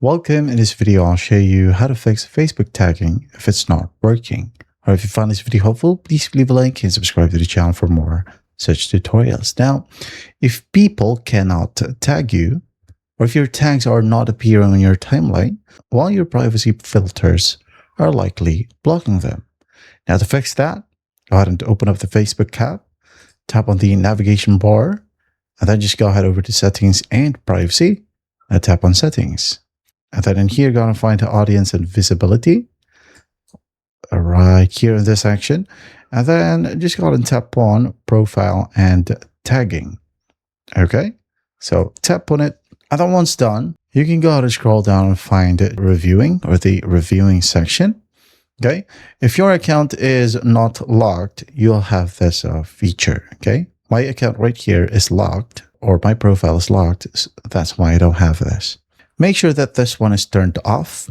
Welcome. In this video, I'll show you how to fix Facebook tagging if it's not working. Or if you found this video helpful, please leave a like and subscribe to the channel for more such tutorials. Now, if people cannot tag you, or if your tags are not appearing on your timeline, well, your privacy filters are likely blocking them. Now, to fix that, go ahead and open up the Facebook app, tap on the navigation bar, and then just go ahead over to Settings and Privacy, and tap on Settings. And then in here, you're going to find the audience and visibility right here in this section. And then just go ahead and tap on Profile and Tagging. Okay, so tap on it. And then once done, you can go ahead and scroll down and find Reviewing or the Reviewing section. Okay, if your account is not locked, you'll have this feature. Okay, my account right here is locked, or my profile is locked. That's why I don't have this. Make sure that this one is turned off,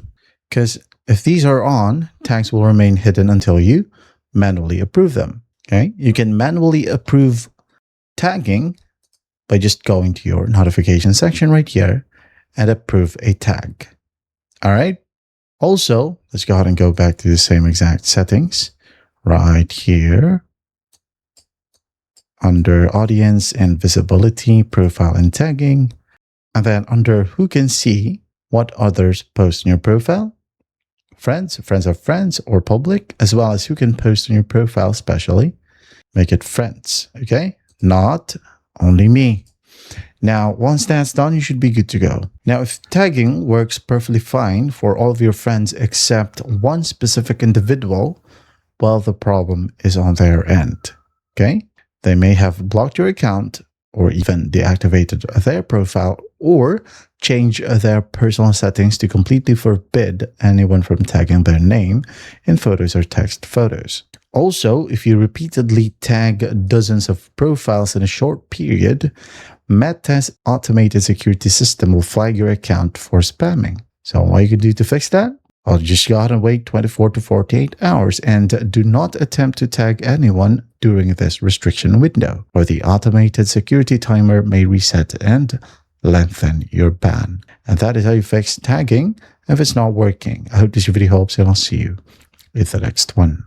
because if these are on, tags will remain hidden until you manually approve them. Okay, you can manually approve tagging by just going to your notification section right here and approve a tag. All right. Also, let's go ahead and go back to the same exact settings right here under Audience and Visibility, Profile and Tagging. And then under Who Can See What Others Post in Your Profile, Friends, Friends of Friends, or Public, as well as Who Can Post in Your Profile especially, make it Friends, okay? Not only me. Now, once that's done, you should be good to go. Now, if tagging works perfectly fine for all of your friends except one specific individual, well, the problem is on their end, okay? They may have blocked your account or even deactivated their profile or change their personal settings to completely forbid anyone from tagging their name in photos or text photos. Also, if you repeatedly tag dozens of profiles in a short period, Meta's automated security system will flag your account for spamming. So what you can do to fix that? Well, just go ahead and wait 24 to 48 hours and do not attempt to tag anyone during this restriction window, or the automated security timer may reset and lengthen your ban. And that is how you fix tagging if it's not working. I hope this video helps, and I'll see you in the next one.